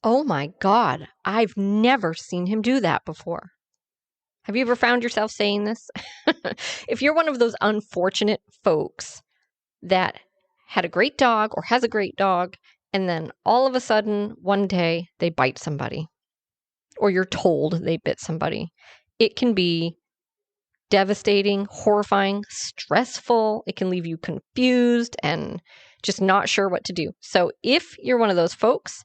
Oh my God, I've never seen him do that before. Have you ever found yourself saying this? If you're one of those unfortunate folks that had a great dog or has a great dog, and then all of a sudden, one day, they bite somebody, or you're told they bit somebody, it can be devastating, horrifying, stressful. It can leave you confused and just not sure what to do. So if you're one of those folks,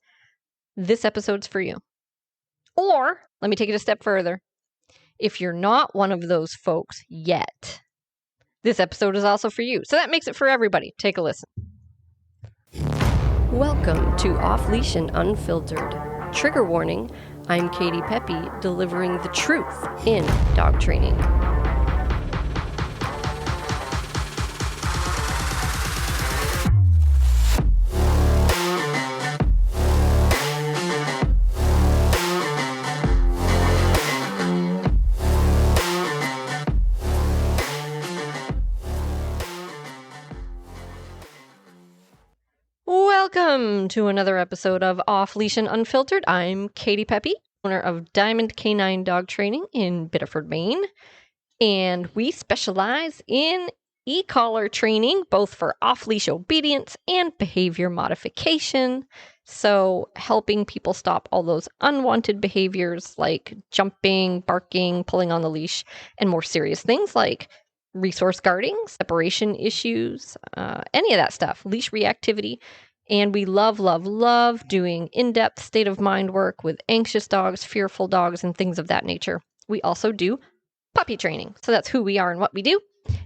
this episode's for you. Or let me take it a step further. If you're not one of those folks yet, this episode is also for you. So that makes it for everybody. Take a listen. Welcome to Off Leash and Unfiltered. Trigger warning, I'm Katie Pepe, delivering the truth in dog training. Welcome to another episode of Off Leash and Unfiltered. I'm Katie Pepe, owner of Diamond Canine Dog Training in Biddeford, Maine. And we specialize in e-collar training, both for off-leash obedience and behavior modification. So helping people stop all those unwanted behaviors like jumping, barking, pulling on the leash, and more serious things like resource guarding, separation issues, any of that stuff, leash reactivity. And we love doing in-depth state of mind work with anxious dogs, fearful dogs, and things of that nature. We also do puppy training. So that's who we are and what we do.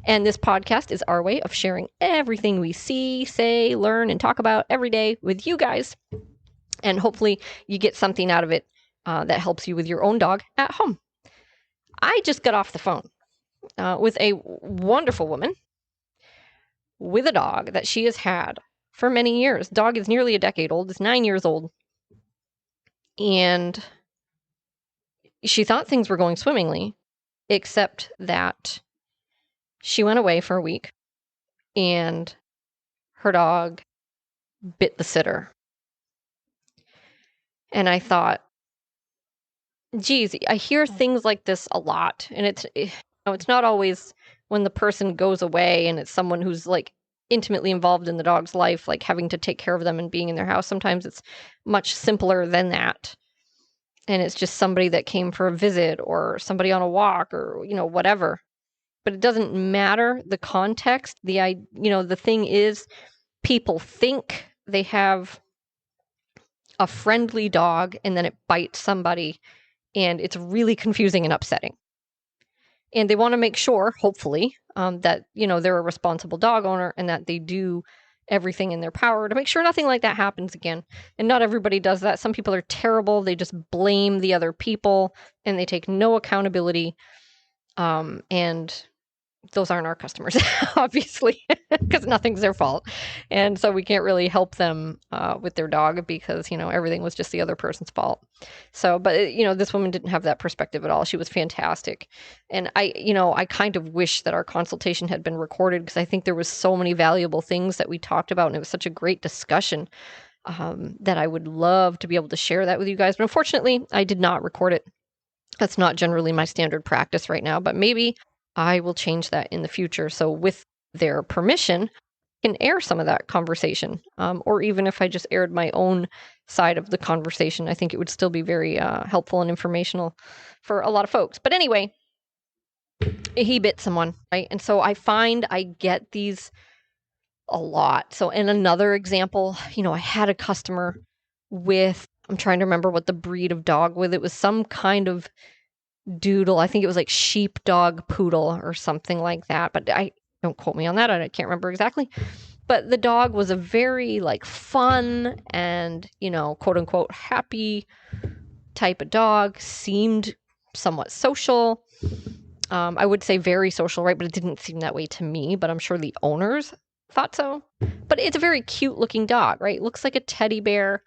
And this podcast is our way of sharing everything we see, say, learn, and talk about every day with you guys. And hopefully you get something out of it that helps you with your own dog at home. I just got off the phone with a wonderful woman with a dog that she has had for many years. Dog is nearly a decade old. It's 9 years old. And she thought things were going swimmingly, except that she went away for a week and her dog bit the sitter. And I thought, geez, I hear things like this a lot. And it's not always when the person goes away and it's someone who's like intimately involved in the dog's life, like having to take care of them and being in their house. Sometimes it's much simpler than that. And it's just somebody that came for a visit or somebody on a walk or, whatever. But it doesn't matter the context. The thing is, people think they have a friendly dog and then it bites somebody, and it's really confusing and upsetting. And they want to make sure, hopefully, that, they're a responsible dog owner and that they do everything in their power to make sure nothing like that happens again. And not everybody does that. Some people are terrible. They just blame the other people and they take no accountability. And those aren't our customers, obviously, because nothing's their fault. And so we can't really help them with their dog because, everything was just the other person's fault. So, but, this woman didn't have that perspective at all. She was fantastic. And I kind of wish that our consultation had been recorded because I think there was so many valuable things that we talked about. And it was such a great discussion that I would love to be able to share that with you guys. But unfortunately, I did not record it. That's not generally my standard practice right now, but maybe I will change that in the future. So with their permission, I can air some of that conversation. Or even if I just aired my own side of the conversation, I think it would still be very helpful and informational for a lot of folks. But anyway, he bit someone, right? And so I find I get these a lot. So in another example, I had a customer with, I'm trying to remember what the breed of dog with. It was some kind of doodle. I think it was like sheepdog poodle or something like that. But don't quote me on that. I can't remember exactly. But the dog was a very like fun and, quote unquote, happy type of dog. Seemed somewhat social. I would say very social, right? But it didn't seem that way to me. But I'm sure the owners thought so. But it's a very cute looking dog, right? Looks like a teddy bear.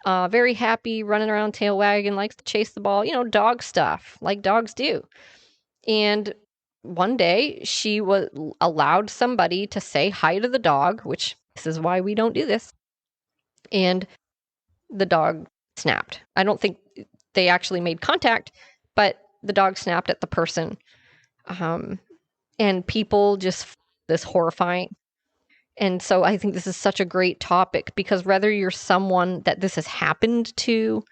Very happy, running around tail wagging, likes to chase the ball, dog stuff like dogs do. And one day she allowed somebody to say hi to the dog, which this is why we don't do this. And the dog snapped. I don't think they actually made contact, but the dog snapped at the person. And people just find this horrifying. And so I think this is such a great topic, because whether you're someone that this has happened to,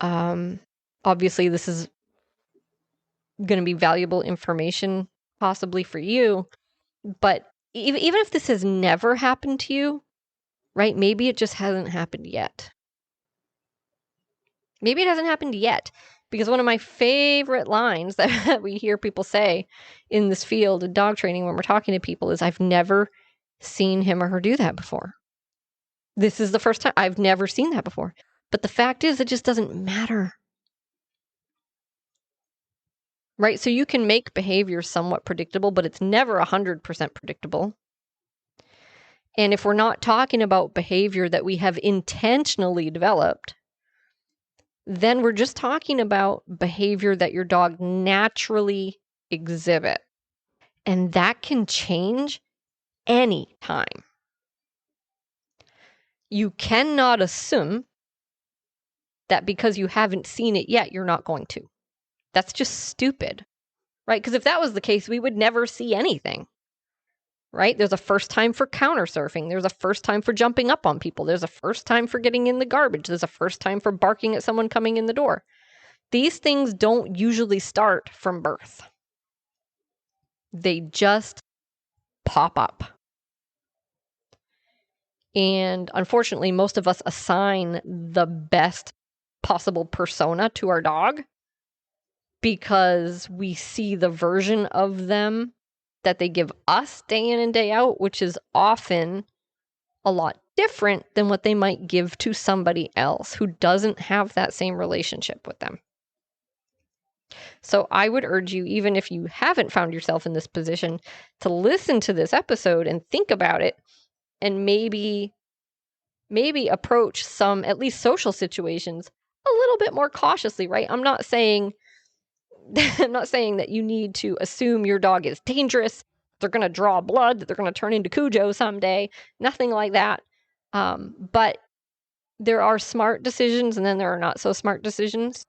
obviously this is going to be valuable information possibly for you. But even if this has never happened to you, right? Maybe it just hasn't happened yet. Maybe it hasn't happened yet. Because one of my favorite lines that we hear people say in this field of dog training when we're talking to people is, I've never seen him or her do that before. This is the first time. I've never seen that before. But the fact is, it just doesn't matter. Right? So you can make behavior somewhat predictable, but it's never 100% predictable. And if we're not talking about behavior that we have intentionally developed, then we're just talking about behavior that your dog naturally exhibit. And that can change any time. You cannot assume that because you haven't seen it yet, you're not going to. That's just stupid, right? Because if that was the case, we would never see anything, right? There's a first time for counter surfing. There's a first time for jumping up on people. There's a first time for getting in the garbage. There's a first time for barking at someone coming in the door. These things don't usually start from birth. They just pop up. And unfortunately, most of us assign the best possible persona to our dog because we see the version of them that they give us day in and day out, which is often a lot different than what they might give to somebody else who doesn't have that same relationship with them. So I would urge you, even if you haven't found yourself in this position, to listen to this episode and think about it, and maybe approach some, at least social situations, a little bit more cautiously, right? I'm not saying that you need to assume your dog is dangerous, they're going to draw blood, that they're going to turn into Cujo someday. Nothing like that. But there are smart decisions, and then there are not so smart decisions.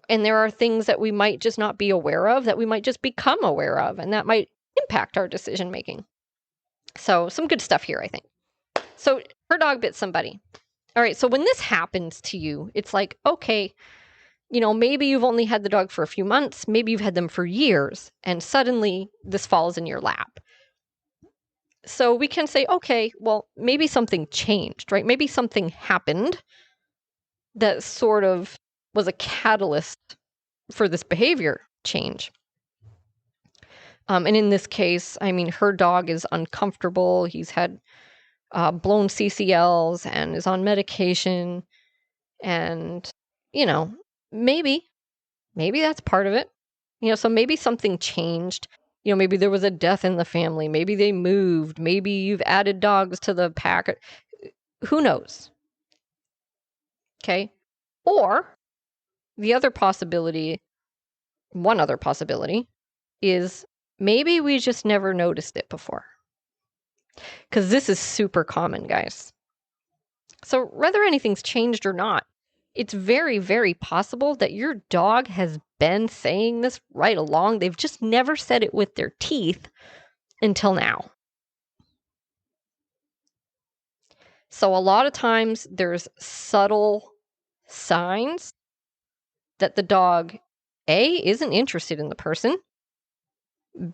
And there are things that we might just not be aware of, that we might just become aware of, and that might impact our decision making. So some good stuff here, I think. So her dog bit somebody. All right, so when this happens to you, it's like, okay, maybe you've only had the dog for a few months, maybe you've had them for years, and suddenly this falls in your lap. So we can say, okay, well, maybe something changed, right? Maybe something happened that sort of was a catalyst for this behavior change. And in this case, I mean, her dog is uncomfortable. He's had blown CCLs and is on medication. And, maybe that's part of it. So maybe something changed. Maybe there was a death in the family. Maybe they moved. Maybe you've added dogs to the pack. Who knows? Okay. Or one other possibility is maybe we just never noticed it before. Because this is super common, guys. So whether anything's changed or not, it's very, very possible that your dog has been saying this right along. They've just never said it with their teeth until now. So a lot of times there's subtle signs that the dog, A, isn't interested in the person,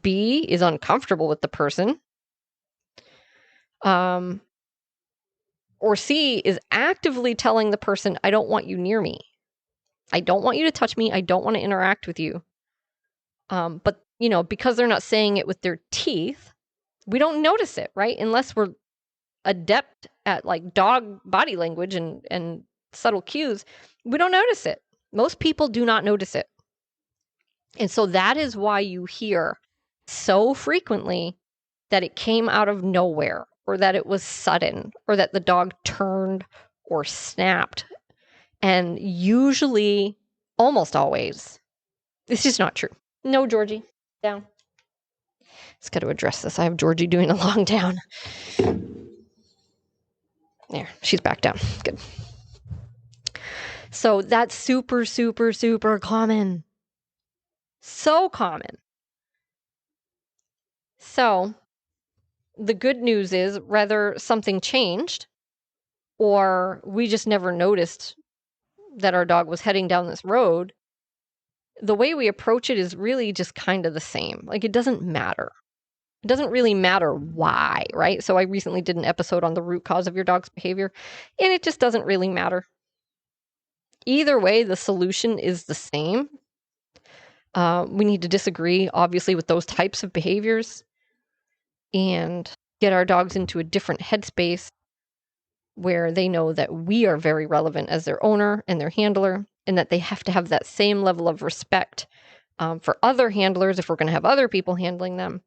B, is uncomfortable with the person, or C, is actively telling the person, I don't want you near me. I don't want you to touch me. I don't want to interact with you. But, because they're not saying it with their teeth, we don't notice it, right? Unless we're adept at like dog body language and subtle cues, we don't notice it. Most people do not notice it. And so that is why you hear so frequently that it came out of nowhere, or that it was sudden, or that the dog turned or snapped. And usually, almost always, this is not true. No, Georgie, down. Just got to address this. I have Georgie doing a long down. There, she's back down. Good. So that's super, super, super common. So common. So the good news is whether something changed or we just never noticed that our dog was heading down this road, the way we approach it is really just kind of the same. Like, it doesn't matter. It doesn't really matter why, right? So I recently did an episode on the root cause of your dog's behavior, and it just doesn't really matter. Either way, the solution is the same. We need to disagree, obviously, with those types of behaviors and get our dogs into a different headspace where they know that we are very relevant as their owner and their handler, and that they have to have that same level of respect for other handlers if we're going to have other people handling them.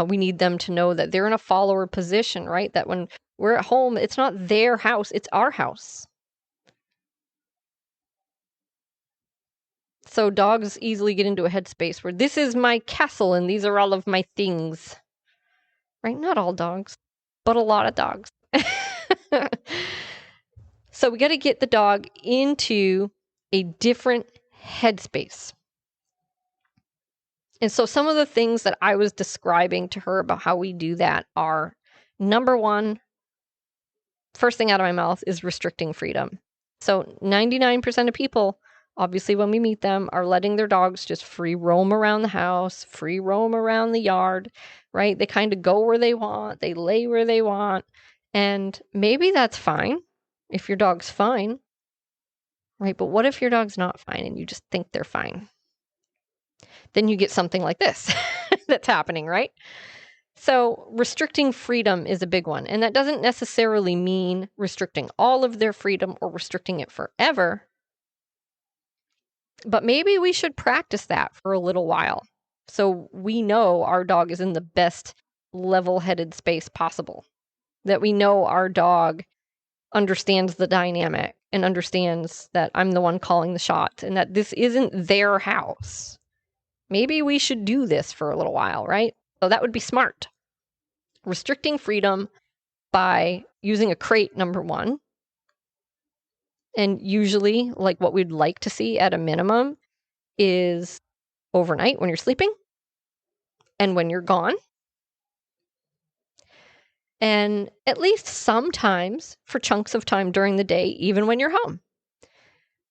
We need them to know that they're in a follower position, right? That when we're at home, it's not their house, it's our house. So dogs easily get into a headspace where this is my castle and these are all of my things. Right? Not all dogs, but a lot of dogs. So we got to get the dog into a different headspace. And so some of the things that I was describing to her about how we do that are, number one, first thing out of my mouth is restricting freedom. So 99% of people, obviously when we meet them, are letting their dogs just free roam around the house, free roam around the yard, right? They kind of go where they want, they lay where they want, and maybe that's fine if your dog's fine, right? But what if your dog's not fine and you just think they're fine? Then you get something like this that's happening, right? So restricting freedom is a big one. And that doesn't necessarily mean restricting all of their freedom or restricting it forever. But maybe we should practice that for a little while so we know our dog is in the best level-headed space possible. That we know our dog understands the dynamic and understands that I'm the one calling the shots and that this isn't their house. Maybe we should do this for a little while, right? So that would be smart. Restricting freedom by using a crate, number one. And usually, like what we'd like to see at a minimum is overnight when you're sleeping and when you're gone. And at least sometimes for chunks of time during the day, even when you're home.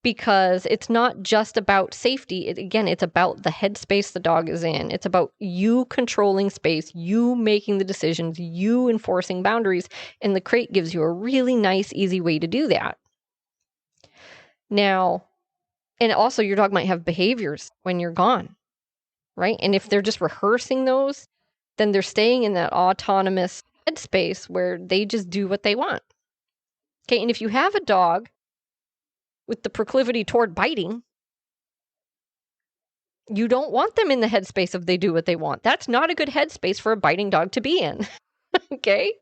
Because it's not just about safety. It's about the headspace the dog is in. It's about you controlling space, you making the decisions, you enforcing boundaries. And the crate gives you a really nice, easy way to do that. Now, and also your dog might have behaviors when you're gone, right? And if they're just rehearsing those, then they're staying in that autonomous headspace where they just do what they want. Okay, and if you have a dog with the proclivity toward biting, you don't want them in the headspace of they do what they want. That's not a good headspace for a biting dog to be in. Okay?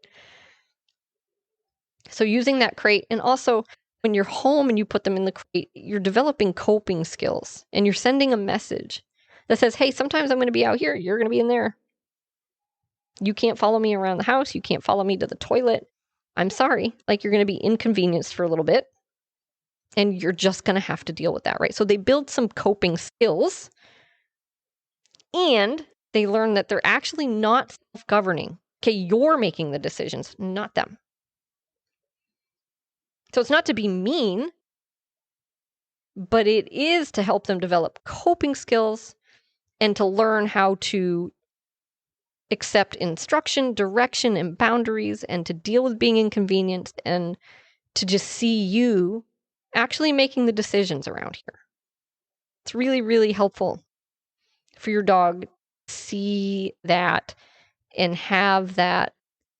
So using that crate, and also when you're home and you put them in the crate, you're developing coping skills and you're sending a message that says, hey, sometimes I'm going to be out here. You're going to be in there. You can't follow me around the house. You can't follow me to the toilet. I'm sorry. Like, you're going to be inconvenienced for a little bit. And you're just going to have to deal with that, right? So they build some coping skills and they learn that they're actually not self-governing. Okay, you're making the decisions, not them. So it's not to be mean, but it is to help them develop coping skills and to learn how to accept instruction, direction, and boundaries, and to deal with being inconvenienced, and to just see you actually making the decisions around here. It's really, really helpful for your dog to see that and have that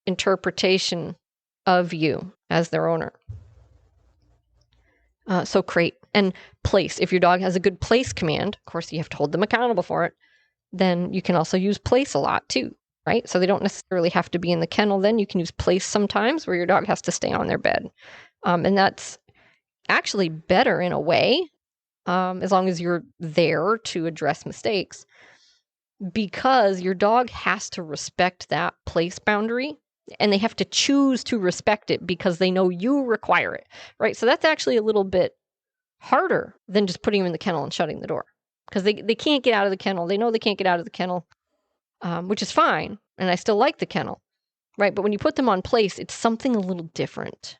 interpretation of you as their owner. So crate and place. If your dog has a good place command, of course you have to hold them accountable for it, then you can also use place a lot too, right? So they don't necessarily have to be in the kennel then. You can use place sometimes where your dog has to stay on their bed. And that's actually better in a way, as long as you're there to address mistakes, because your dog has to respect that place boundary and they have to choose to respect it because they know you require it, right? So that's actually a little bit harder than just putting them in the kennel and shutting the door, because they can't get out of the kennel. They know they can't get out of the kennel, which is fine, and I still like the kennel, right? But when you put them on place, it's something a little different.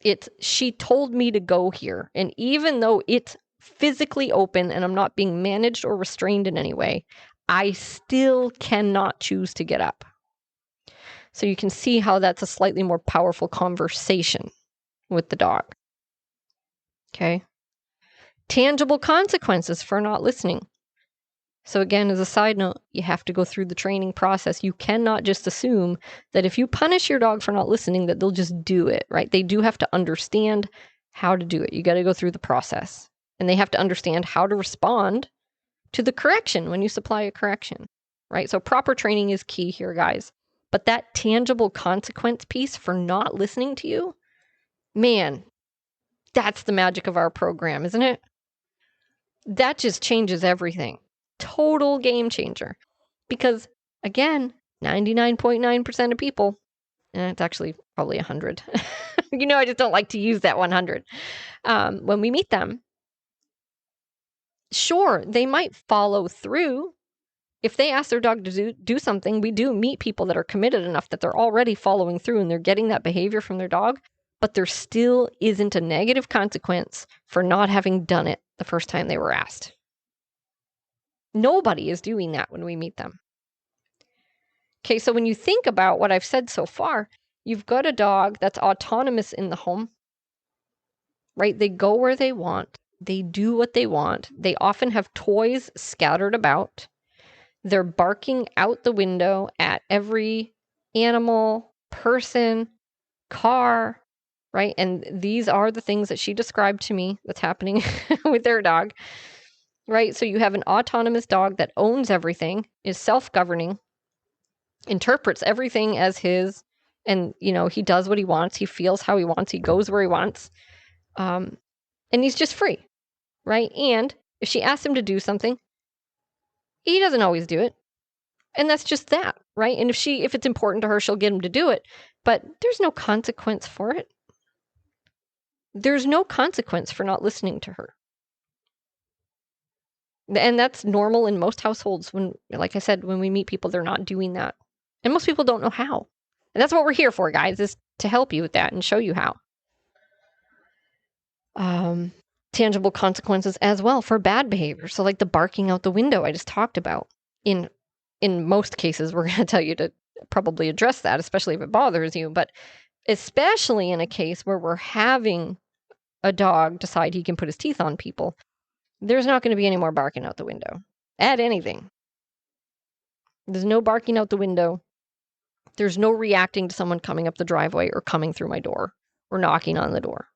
It's, she told me to go here, and even though it's physically open and I'm not being managed or restrained in any way, I still cannot choose to get up. So you can see how that's a slightly more powerful conversation with the dog. Okay. Tangible consequences for not listening. So again, as a side note, you have to go through the training process. You cannot just assume that if you punish your dog for not listening, that they'll just do it, right? They do have to understand how to do it. You got to go through the process, and they have to understand how to respond to the correction when you supply a correction, right? So proper training is key here, guys. But that tangible consequence piece for not listening to you, man, that's the magic of our program, isn't it? That just changes everything. Total game changer. Because again, 99.9% of people, and it's actually probably 100. I just don't like to use that 100. When we meet them, sure, they might follow through. If they ask their dog to do something, we do meet people that are committed enough that they're already following through and they're getting that behavior from their dog, but there still isn't a negative consequence for not having done it the first time they were asked. Nobody is doing that when we meet them. Okay, so when you think about what I've said so far, you've got a dog that's autonomous in the home, right? They go where they want. They do what they want. They often have toys scattered about. They're barking out the window at every animal, person, car, right? And these are the things that she described to me that's happening with their dog, right? So you have an autonomous dog that owns everything, is self-governing, interprets everything as his, and he does what he wants, he feels how he wants, he goes where he wants, and he's just free, right? And if she asks him to do something, he doesn't always do it, and that's just that, right? And if it's important to her, she'll get him to do it, but there's no consequence for it. There's no consequence for not listening to her. And that's normal in most households. When, like I said, when we meet people, they're not doing that, and most people don't know how. And that's what we're here for, guys, is to help you with that and show you how. Tangible consequences as well for bad behavior. So like the barking out the window I just talked about. In most cases, we're going to tell you to probably address that, especially if it bothers you. But especially in a case where we're having a dog decide he can put his teeth on people, there's not going to be any more barking out the window at anything. There's no barking out the window. There's no reacting to someone coming up the driveway or coming through my door or knocking on the door.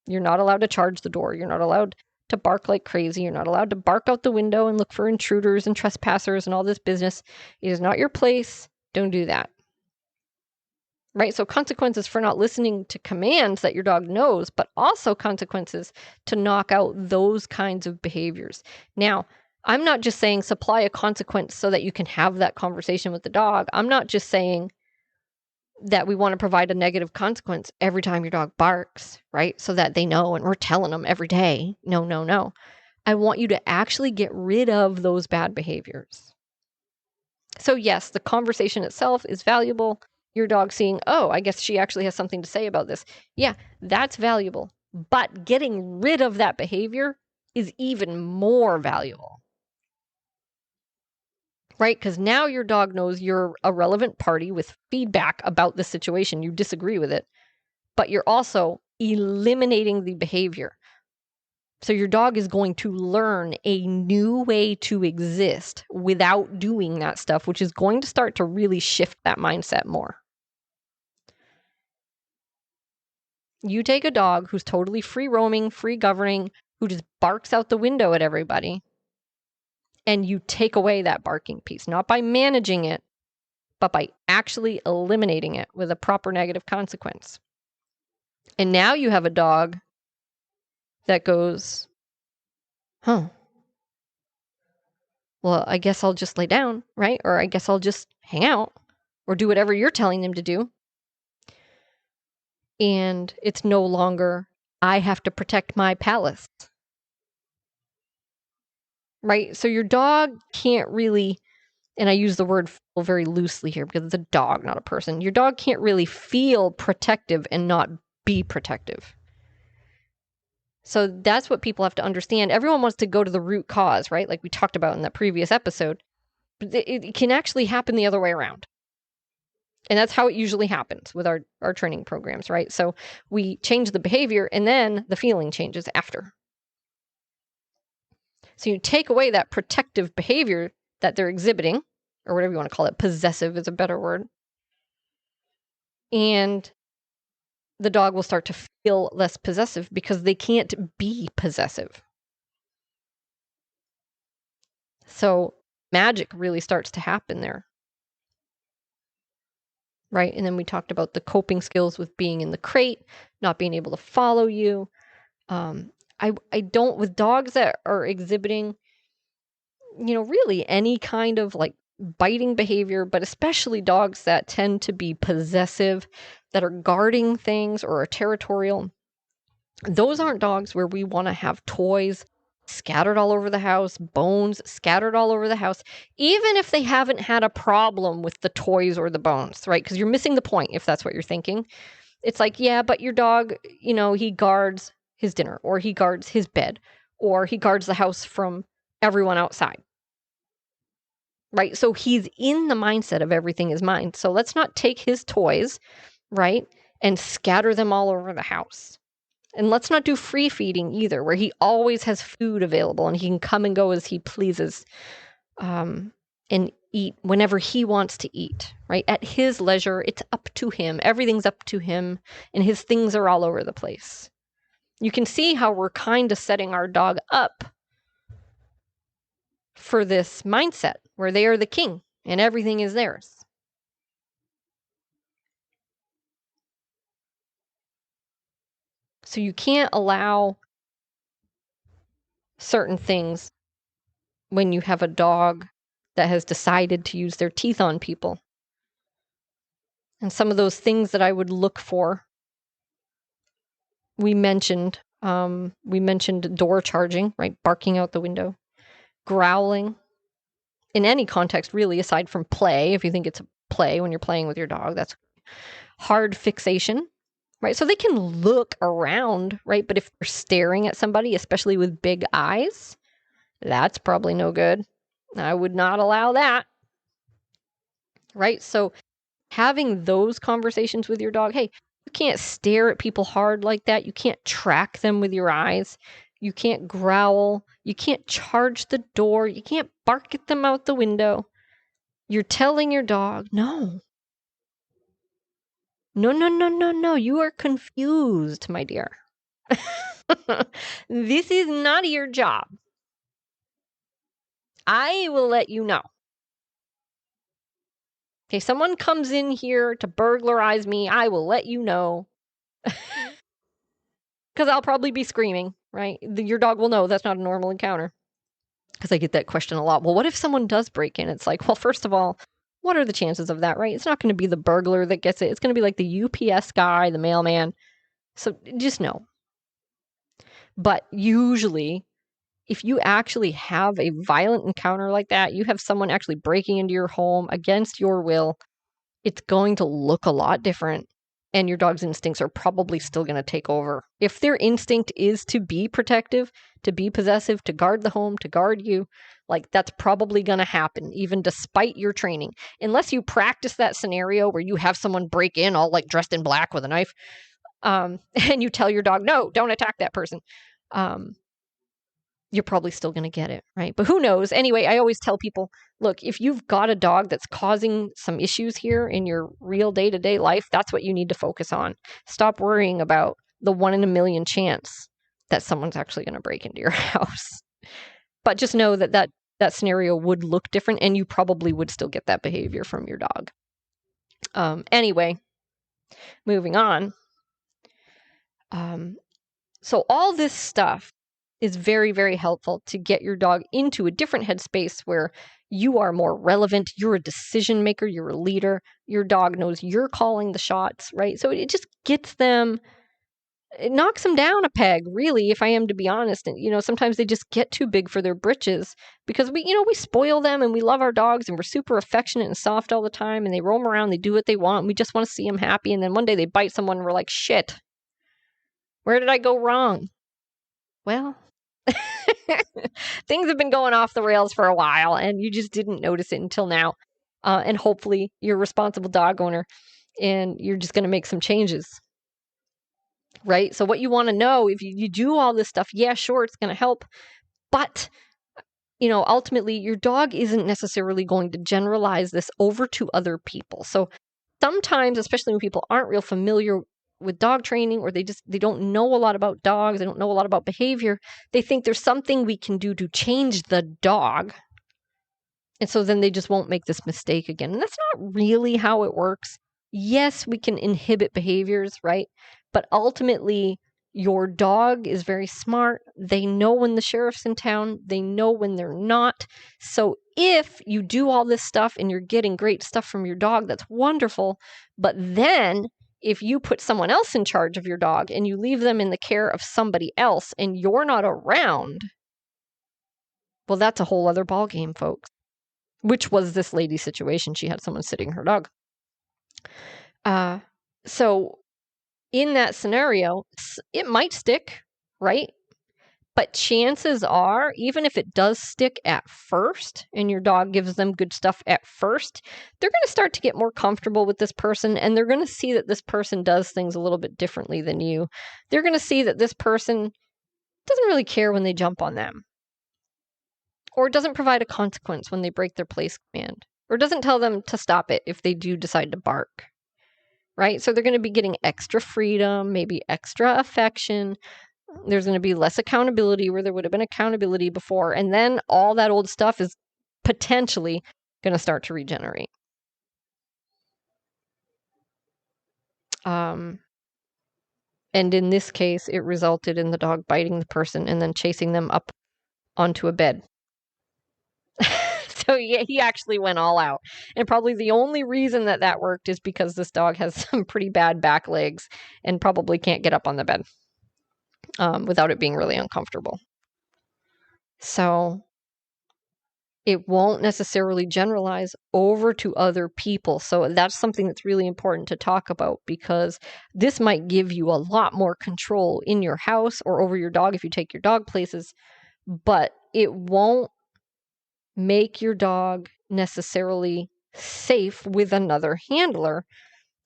You're not allowed to charge the door. You're not allowed to bark like crazy. You're not allowed to bark out the window and look for intruders and trespassers and all this business. It is not your place. Don't do that. Right? So consequences for not listening to commands that your dog knows, but also consequences to knock out those kinds of behaviors. Now, I'm not just saying supply a consequence so that you can have that conversation with the dog. I'm not just saying that we want to provide a negative consequence every time your dog barks, right? So that they know and we're telling them every day, no. I want you to actually get rid of those bad behaviors. So yes, the conversation itself is valuable. Your dog seeing, oh, I guess she actually has something to say about this. Yeah, that's valuable. But getting rid of that behavior is even more valuable. Right? Because now your dog knows you're a relevant party with feedback about the situation. You disagree with it, but you're also eliminating the behavior. So your dog is going to learn a new way to exist without doing that stuff, which is going to start to really shift that mindset more. You take a dog who's totally free roaming, free governing, who just barks out the window at everybody, and you take away that barking piece, not by managing it, but by actually eliminating it with a proper negative consequence. And now you have a dog that goes, well, I guess I'll just lay down, right? Or I guess I'll just hang out. or do whatever you're telling them to do. And it's no longer, I have to protect my palace. Right? So your dog can't really, and I use the word feel very loosely here because it's a dog, not a person. Your dog can't really feel protective and not be protective. So that's what people have to understand. Everyone wants to go to the root cause, right? Like we talked about in that previous episode. But it can actually happen the other way around. And that's how it usually happens with our training programs, right? So we change the behavior and then the feeling changes after. So you take away that protective behavior that they're exhibiting, or whatever you want to call it, possessive is a better word. And the dog will start to feel less possessive because they can't be possessive. So magic really starts to happen there. Right? And then we talked about the coping skills with being in the crate, not being able to follow you. I don't, with dogs that are exhibiting, really any kind of like biting behavior, but especially dogs that tend to be possessive, that are guarding things or are territorial. Those aren't dogs where we want to have toys scattered all over the house, bones scattered all over the house, even if they haven't had a problem with the toys or the bones, right? Because you're missing the point if that's what you're thinking. It's like, yeah, but your dog, he guards his dinner, or he guards his bed, or he guards the house from everyone outside. Right? So he's in the mindset of everything is mine. So let's not take his toys, right, and scatter them all over the house. And let's not do free feeding either, where he always has food available and he can come and go as he pleases, and eat whenever he wants to eat, right? At his leisure, it's up to him. Everything's up to him, and his things are all over the place. You can see how we're kind of setting our dog up for this mindset where they are the king and everything is theirs. So you can't allow certain things when you have a dog that has decided to use their teeth on people. And some of those things that I would look for, we mentioned door charging, right? Barking out the window, growling, in any context really, aside from play. If you think it's a play when you're playing with your dog, that's hard fixation, right? So they can look around, right? But if they're staring at somebody, especially with big eyes, that's probably no good. I would not allow that, right? So having those conversations with your dog, hey, you can't stare at people hard like that. You can't track them with your eyes. You can't growl. You can't charge the door. You can't bark at them out the window. You're telling your dog, no. No, no, no, no, no. You are confused, my dear. This is not your job. I will let you know. Okay, someone comes in here to burglarize me, I will let you know. Because I'll probably be screaming, right? Your dog will know that's not a normal encounter. Because I get that question a lot. Well, what if someone does break in? It's like, well, first of all, what are the chances of that, right? It's not going to be the burglar that gets it. It's going to be like the UPS guy, the mailman. So just know. But usually, if you actually have a violent encounter like that, you have someone actually breaking into your home against your will, it's going to look a lot different. And your dog's instincts are probably still going to take over. If their instinct is to be protective, to be possessive, to guard the home, to guard you, like that's probably going to happen, even despite your training. Unless you practice that scenario where you have someone break in all like dressed in black with a knife, and you tell your dog, no, don't attack that person. You're probably still going to get it, right? But who knows? Anyway, I always tell people, look, if you've got a dog that's causing some issues here in your real day-to-day life, that's what you need to focus on. Stop worrying about the 1 in a million chance that someone's actually going to break into your house. But just know that scenario would look different, and you probably would still get that behavior from your dog. Anyway, moving on. So all this stuff is very, very helpful to get your dog into a different headspace where You are more relevant. You're a decision maker. You're a leader. Your dog knows you're calling the shots, right? So it just gets them, it knocks them down a peg, really, if I am to be honest. And, sometimes they just get too big for their britches because we spoil them and we love our dogs and we're super affectionate and soft all the time and they roam around, they do what they want. And we just want to see them happy. And then one day they bite someone and we're like, shit, where did I go wrong? Well, things have been going off the rails for a while and you just didn't notice it until now. And hopefully you're a responsible dog owner and you're just going to make some changes. Right? So what you want to know, if you do all this stuff, yeah, sure, it's going to help. But, ultimately your dog isn't necessarily going to generalize this over to other people. So sometimes, especially when people aren't real familiar with dog training or they don't know a lot about dogs, they don't know a lot about behavior, they think there's something we can do to change the dog. And so then they just won't make this mistake again. And that's not really how it works. Yes, we can inhibit behaviors, right? But ultimately, your dog is very smart. They know when the sheriff's in town. They know when they're not. So if you do all this stuff and you're getting great stuff from your dog, that's wonderful. But then if you put someone else in charge of your dog and you leave them in the care of somebody else and you're not around, well, that's a whole other ballgame, folks. Which was this lady's situation. She had someone sitting her dog. So in that scenario, it might stick, right? But chances are, even if it does stick at first and your dog gives them good stuff at first, they're going to start to get more comfortable with this person and they're going to see that this person does things a little bit differently than you. They're going to see that this person doesn't really care when they jump on them, or doesn't provide a consequence when they break their place command, or doesn't tell them to stop it if they do decide to bark, right? So they're going to be getting extra freedom, maybe extra affection. There's going to be less accountability where there would have been accountability before. And then all that old stuff is potentially going to start to regenerate. And in this case, it resulted in the dog biting the person and then chasing them up onto a bed. So yeah, he actually went all out. And probably the only reason that worked is because this dog has some pretty bad back legs and probably can't get up on the bed without it being really uncomfortable. So it won't necessarily generalize over to other people. So that's something that's really important to talk about, because this might give you a lot more control in your house or over your dog if you take your dog places, but it won't make your dog necessarily safe with another handler.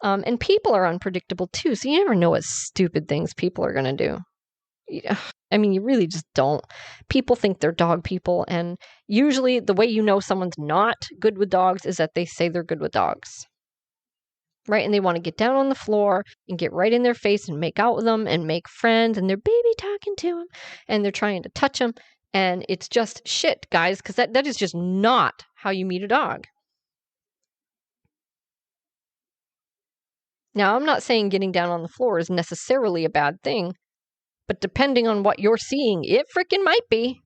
And people are unpredictable too. So you never know what stupid things people are going to do. I mean, you really just don't. People think they're dog people. And usually the way you know someone's not good with dogs is that they say they're good with dogs. Right? And they want to get down on the floor and get right in their face and make out with them and make friends. And they're baby talking to them. And they're trying to touch them. And it's just shit, guys, because that is just not how you meet a dog. Now, I'm not saying getting down on the floor is necessarily a bad thing, but depending on what you're seeing, it freaking might be.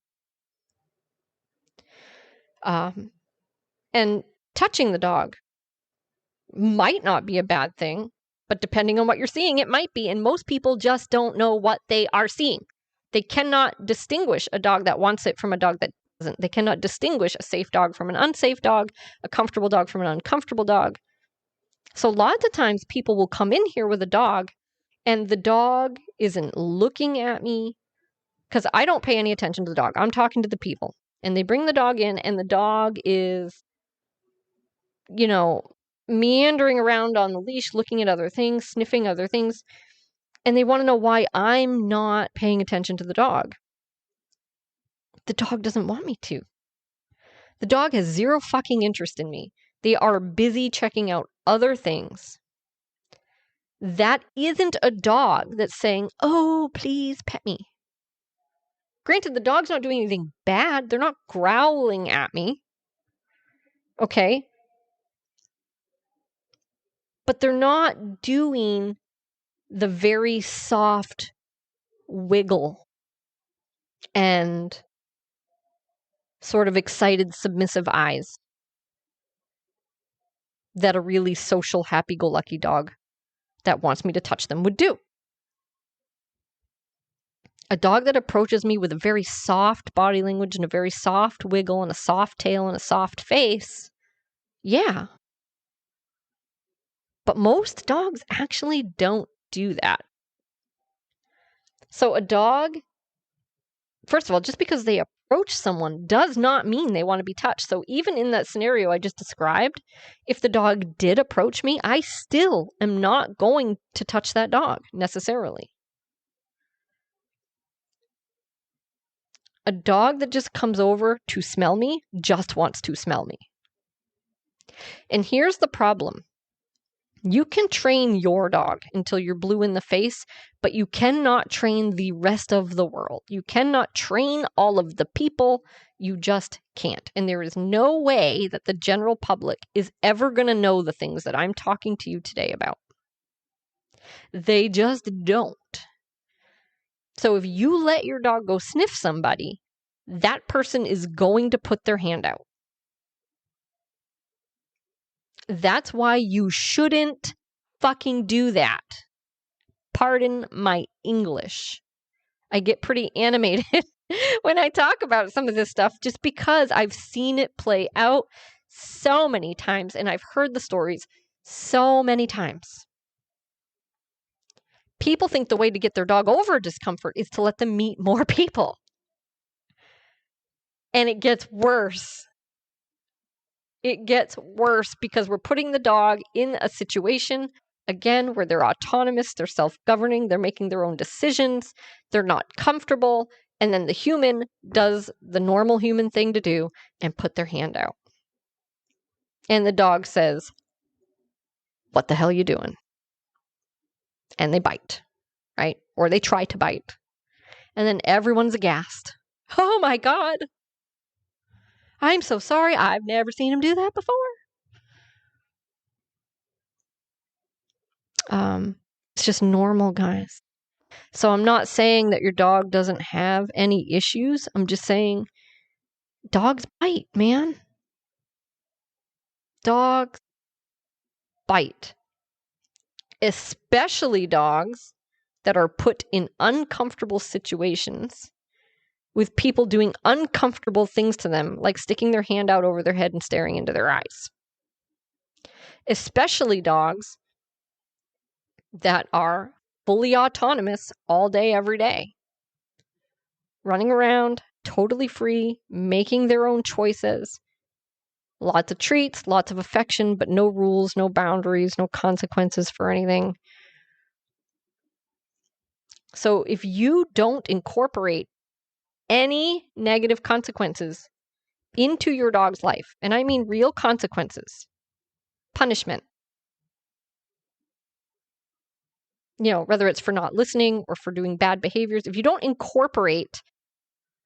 And touching the dog might not be a bad thing, but depending on what you're seeing, it might be. And most people just don't know what they are seeing. They cannot distinguish a dog that wants it from a dog that doesn't. They cannot distinguish a safe dog from an unsafe dog, a comfortable dog from an uncomfortable dog. So lots of times people will come in here with a dog and the dog isn't looking at me because I don't pay any attention to the dog. I'm talking to the people. And they bring the dog in and the dog is, meandering around on the leash, looking at other things, sniffing other things. And they want to know why I'm not paying attention to the dog. The dog doesn't want me to. The dog has zero fucking interest in me. They are busy checking out other things. That isn't a dog that's saying, oh, please pet me. Granted, the dog's not doing anything bad. They're not growling at me. Okay. But they're not doing the very soft wiggle and sort of excited, submissive eyes that a really social, happy-go-lucky dog that wants me to touch them would do. A dog that approaches me with a very soft body language and a very soft wiggle and a soft tail and a soft face, yeah. But most dogs actually don't do that. So a dog, first of all, just because they approach someone does not mean they want to be touched. So even in that scenario I just described, if the dog did approach me, I still am not going to touch that dog necessarily. A dog that just comes over to smell me just wants to smell me. And here's the problem. You can train your dog until you're blue in the face, but you cannot train the rest of the world. You cannot train all of the people. You just can't. And there is no way that the general public is ever going to know the things that I'm talking to you today about. They just don't. So if you let your dog go sniff somebody, that person is going to put their hand out. That's why you shouldn't fucking do that. Pardon my English. I get pretty animated when I talk about some of this stuff just because I've seen it play out so many times and I've heard the stories so many times. People think the way to get their dog over discomfort is to let them meet more people. And it gets worse. It gets worse because we're putting the dog in a situation, again, where they're autonomous, they're self-governing, they're making their own decisions, they're not comfortable, and then the human does the normal human thing to do and put their hand out. And the dog says, "What the hell are you doing?" And they bite, right? Or they try to bite. And then everyone's aghast. "Oh my God. I'm so sorry. I've never seen him do that before." It's just normal, guys. So I'm not saying that your dog doesn't have any issues. I'm just saying dogs bite, man. Dogs bite. Especially dogs that are put in uncomfortable situations with people doing uncomfortable things to them, like sticking their hand out over their head and staring into their eyes. Especially dogs that are fully autonomous all day, every day. Running around, totally free, making their own choices. Lots of treats, lots of affection, but no rules, no boundaries, no consequences for anything. So if you don't incorporate any negative consequences into your dog's life, and I mean real consequences, punishment, whether it's for not listening or for doing bad behaviors, if you don't incorporate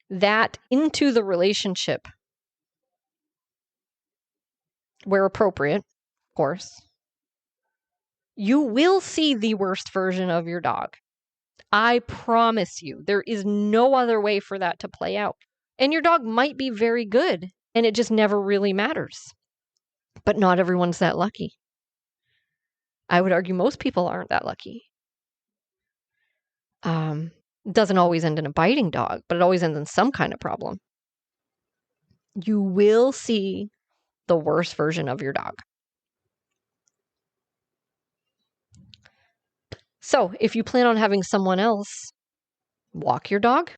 that into the relationship where appropriate, of course, you will see the worst version of your dog. I promise you, there is no other way for that to play out. And your dog might be very good, and it just never really matters. But not everyone's that lucky. I would argue most people aren't that lucky. It doesn't always end in a biting dog, but it always ends in some kind of problem. You will see the worst version of your dog. So if you plan on having someone else walk your dog,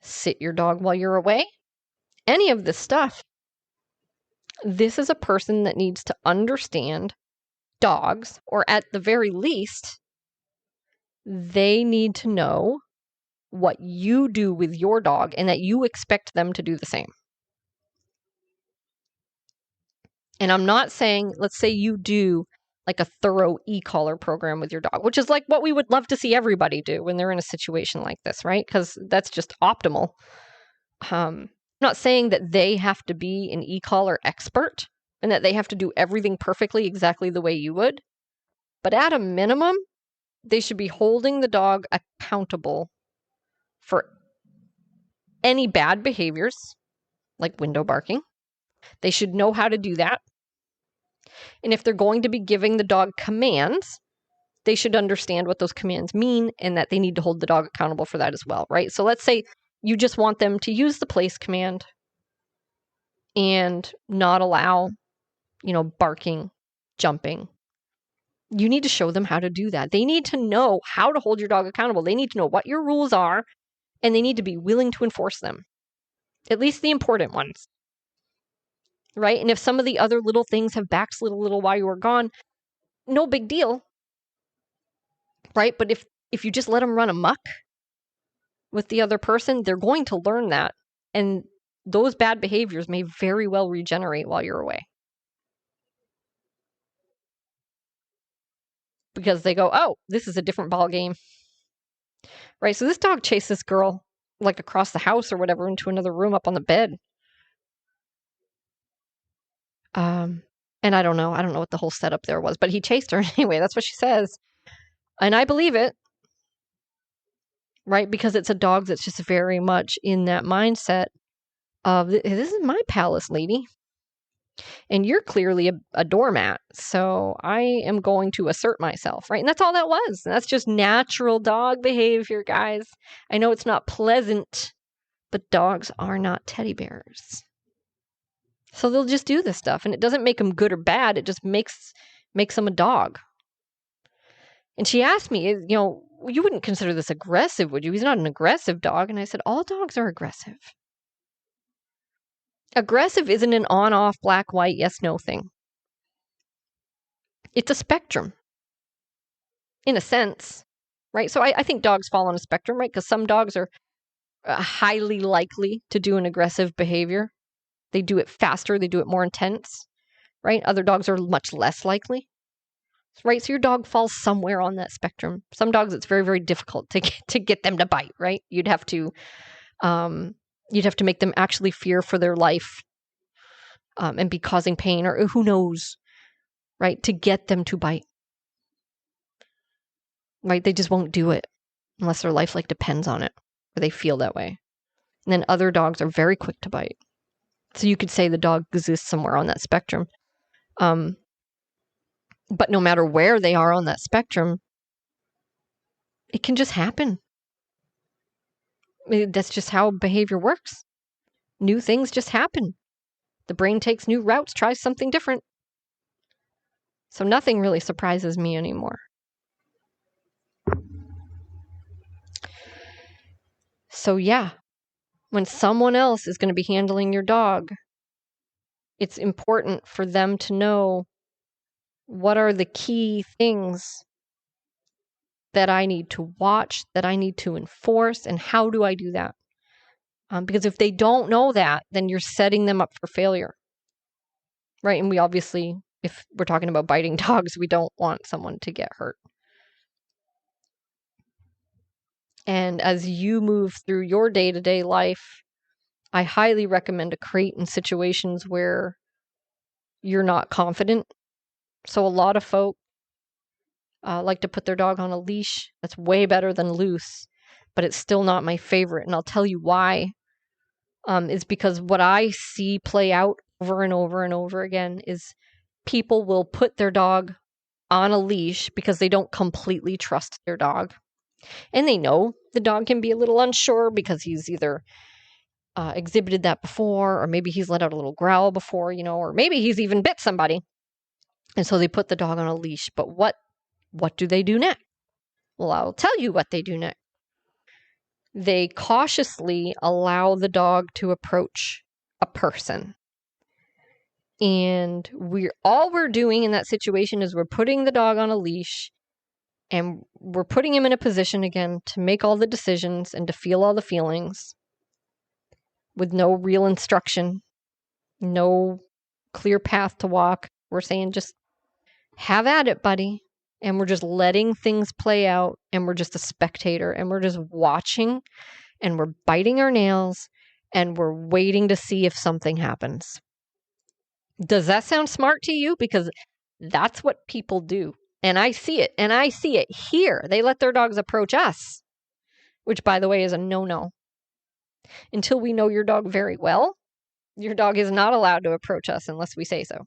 sit your dog while you're away, any of this stuff, this is a person that needs to understand dogs, or at the very least, they need to know what you do with your dog and that you expect them to do the same. And I'm not saying, let's say you do like a thorough e-collar program with your dog, which is like what we would love to see everybody do when they're in a situation like this, right? Because that's just optimal. I'm not saying that they have to be an e-collar expert and that they have to do everything perfectly exactly the way you would. But at a minimum, they should be holding the dog accountable for any bad behaviors like window barking. They should know how to do that. And if they're going to be giving the dog commands, they should understand what those commands mean and that they need to hold the dog accountable for that as well, right? So let's say you just want them to use the place command and not allow, barking, jumping. You need to show them how to do that. They need to know how to hold your dog accountable. They need to know what your rules are, and they need to be willing to enforce them, at least the important ones, right? And if some of the other little things have backslid a little while you were gone, no big deal, right? But if you just let them run amok with the other person, they're going to learn that, and those bad behaviors may very well regenerate while you're away. Because they go, oh, this is a different ball game, right? So this dog chased this girl like across the house or whatever into another room up on the bed. And I don't know what the whole setup there was, but he chased her anyway. That's what she says, and I believe it, right? Because it's a dog that's just very much in that mindset of, this is my palace, lady, and you're clearly a doormat, so I am going to assert myself, right? And that's all that was. And that's just natural dog behavior, guys. I know it's not pleasant, but dogs are not teddy bears. So they'll just do this stuff, and it doesn't make them good or bad. It just makes them a dog. And she asked me, you wouldn't consider this aggressive, would you? He's not an aggressive dog. And I said, all dogs are aggressive. Aggressive isn't an on-off, black, white, yes, no thing. It's a spectrum, in a sense, right? So I think dogs fall on a spectrum, right? Because some dogs are highly likely to do an aggressive behavior. They do it faster. They do it more intense, right? Other dogs are much less likely, right? So your dog falls somewhere on that spectrum. Some dogs, it's very, very difficult to get them to bite, right? You'd have to make them actually fear for their life and be causing pain, or who knows, right, to get them to bite. Right? They just won't do it unless their life depends on it, or they feel that way. And then other dogs are very quick to bite. So you could say the dog exists somewhere on that spectrum. But no matter where they are on that spectrum, it can just happen. That's just how behavior works. New things just happen. The brain takes new routes, tries something different. So nothing really surprises me anymore. So yeah, when someone else is going to be handling your dog, it's important for them to know what are the key things that I need to watch, that I need to enforce, and how do I do that? Because if they don't know that, then you're setting them up for failure, right? And we obviously, if we're talking about biting dogs, we don't want someone to get hurt. And as you move through your day-to-day life, I highly recommend a crate in situations where you're not confident. So a lot of folk like to put their dog on a leash. That's way better than loose, but it's still not my favorite. And I'll tell you why. Is because what I see play out over and over and over again is people will put their dog on a leash because they don't completely trust their dog. And they know the dog can be a little unsure because he's either exhibited that before, or maybe he's let out a little growl before, or maybe he's even bit somebody. And so they put the dog on a leash. But what do they do next? Well, I'll tell you what they do next. They cautiously allow the dog to approach a person. And all we're doing in that situation is we're putting the dog on a leash, and we're putting him in a position again to make all the decisions and to feel all the feelings with no real instruction, no clear path to walk. We're saying, just have at it, buddy. And we're just letting things play out, and we're just a spectator, and we're just watching, and we're biting our nails, and we're waiting to see if something happens. Does that sound smart to you? Because that's what people do. And I see it, and I see it here. They let their dogs approach us, which, by the way, is a no-no. Until we know your dog very well, Your dog is not allowed to approach us unless we say so.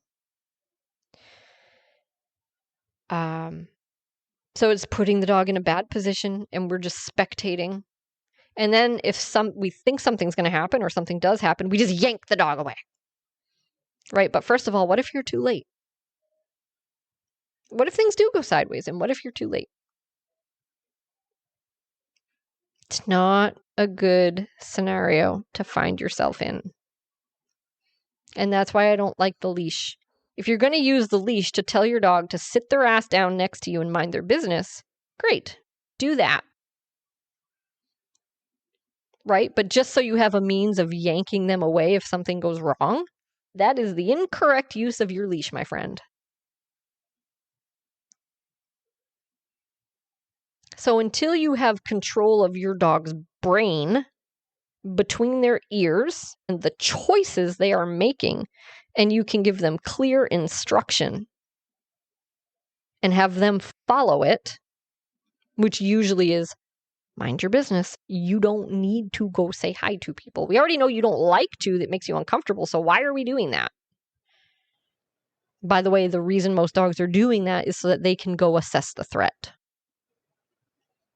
So it's putting the dog in a bad position and we're just spectating. And then if we think something's going to happen or something does happen, we just yank the dog away. Right? But first of all, what if you're too late? What if things do go sideways? And what if you're too late? It's not a good scenario to find yourself in. And that's why I don't like the leash. If you're going to use the leash to tell your dog to sit their ass down next to you and mind their business, great. Do that. Right? But just so you have a means of yanking them away if something goes wrong, that is the incorrect use of your leash, my friend. So until you have control of your dog's brain between their ears and the choices they are making, and you can give them clear instruction and have them follow it, which usually is mind your business. You don't need to go say hi to people. We already know you don't like to, that makes you uncomfortable. So why are we doing that? By the way, the reason most dogs are doing that is so that they can go assess the threat.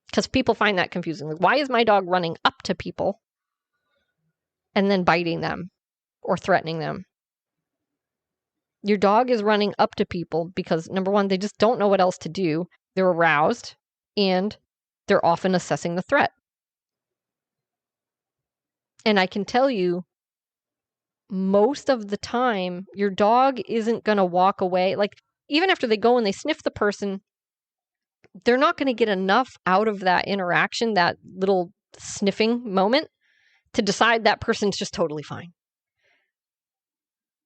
Because people find that confusing. Like, why is my dog running up to people and then biting them or threatening them? Your dog is running up to people because, number one, they just don't know what else to do. They're aroused and they're often assessing the threat. And I can tell you, most of the time, your dog isn't going to walk away. Like, even after they go and they sniff the person, they're not going to get enough out of that interaction, that little sniffing moment, to decide that person's just totally fine.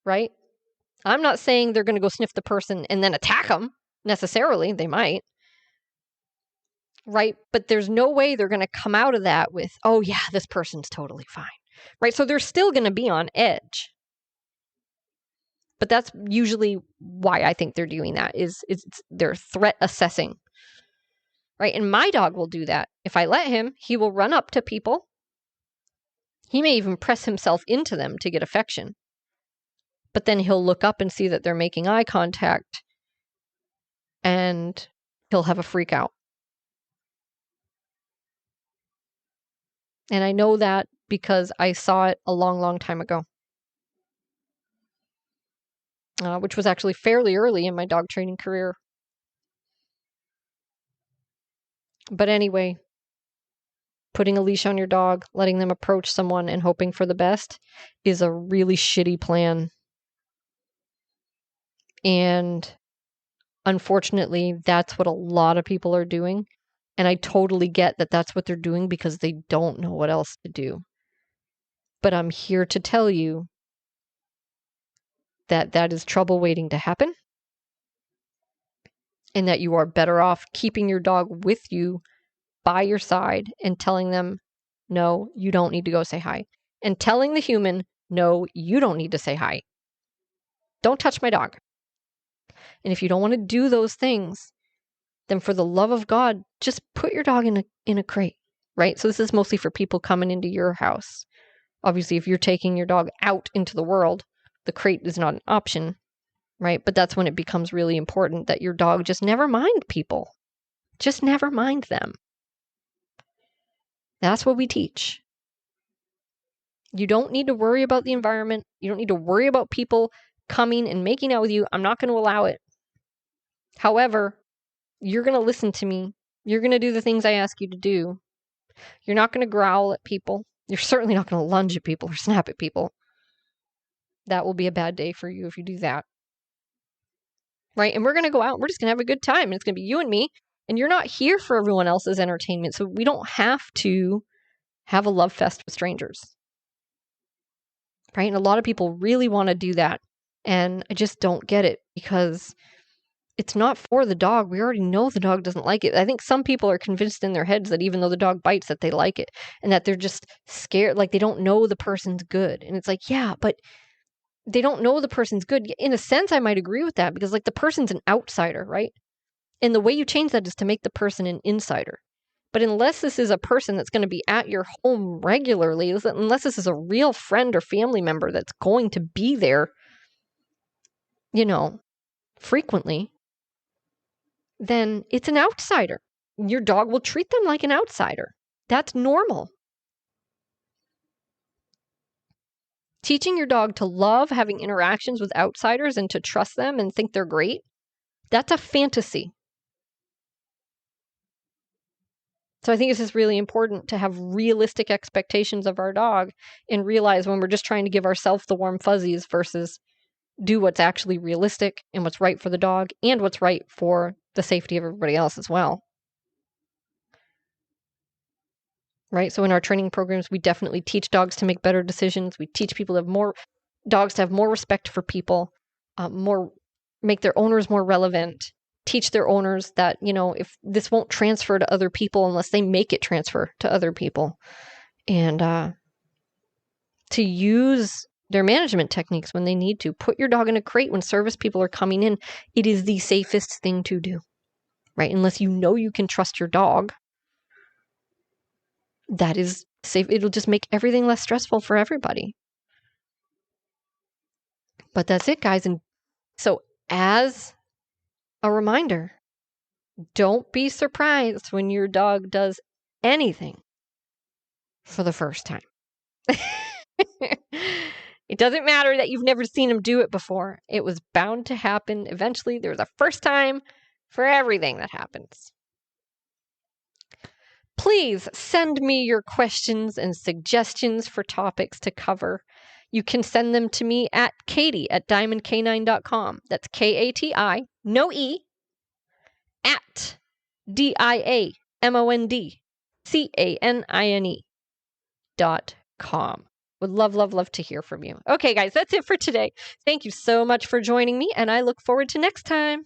Right? I'm not saying they're going to go sniff the person and then attack them necessarily. They might. Right? But there's no way they're going to come out of that with, oh yeah, this person's totally fine. Right? So they're still going to be on edge. But that's usually why I think they're doing that, is they're threat assessing. Right? And my dog will do that. If I let him, he will run up to people. He may even press himself into them to get affection. But then he'll look up and see that they're making eye contact and he'll have a freak out. And I know that because I saw it a long, long time ago, which was actually fairly early in my dog training career. But anyway, putting a leash on your dog, letting them approach someone and hoping for the best is a really shitty plan. And unfortunately, that's what a lot of people are doing. And I totally get that that's what they're doing because they don't know what else to do. But I'm here to tell you that that is trouble waiting to happen. And that you are better off keeping your dog with you by your side and telling them, no, you don't need to go say hi. And telling the human, no, you don't need to say hi. Don't touch my dog. And if you don't want to do those things, then for the love of God, just put your dog in a crate, right? So this is mostly for people coming into your house. Obviously, if you're taking your dog out into the world, the crate is not an option, right? But that's when it becomes really important that your dog just never mind people. Just never mind them. That's what we teach. You don't need to worry about the environment. You don't need to worry about people coming and making out with you. I'm not going to allow it. However, you're going to listen to me. You're going to do the things I ask you to do. You're not going to growl at people. You're certainly not going to lunge at people or snap at people. That will be a bad day for you if you do that. Right? And we're going to go out. We're just going to have a good time. And it's going to be you and me. And you're not here for everyone else's entertainment. So we don't have to have a love fest with strangers. Right? And a lot of people really want to do that. And I just don't get it because it's not for the dog. We already know the dog doesn't like it. I think some people are convinced in their heads that even though the dog bites, that they like it and that they're just scared, like they don't know the person's good. And it's like, yeah, but they don't know the person's good. In a sense, I might agree with that because like the person's an outsider, right? And the way you change that is to make the person an insider. But unless this is a person that's going to be at your home regularly, unless this is a real friend or family member that's going to be there, frequently, then it's an outsider. Your dog will treat them like an outsider. That's normal. Teaching your dog to love having interactions with outsiders and to trust them and think they're great, that's a fantasy. So I think it's just really important to have realistic expectations of our dog and realize when we're just trying to give ourselves the warm fuzzies versus do what's actually realistic and what's right for the dog and what's right for the safety of everybody else as well. Right? So in our training programs, we definitely teach dogs to make better decisions. We teach people to have dogs to have more respect for people, make their owners more relevant, teach their owners that, if this won't transfer to other people unless they make it transfer to other people, and to use their management techniques when they need to. Put your dog in a crate when service people are coming in. It is the safest thing to do, right? Unless you can trust your dog. That is safe. It'll just make everything less stressful for everybody. But that's it, guys. And so as a reminder, don't be surprised when your dog does anything for the first time. It doesn't matter that you've never seen him do it before. It was bound to happen. Eventually, there's a first time for everything that happens. Please send me your questions and suggestions for topics to cover. You can send them to me at Kati@diamondcanine.com. That's Kati, no E, at DIAMONDCANINE.com. Would love to hear from you. Okay, guys, that's it for today. Thank you so much for joining me, and I look forward to next time.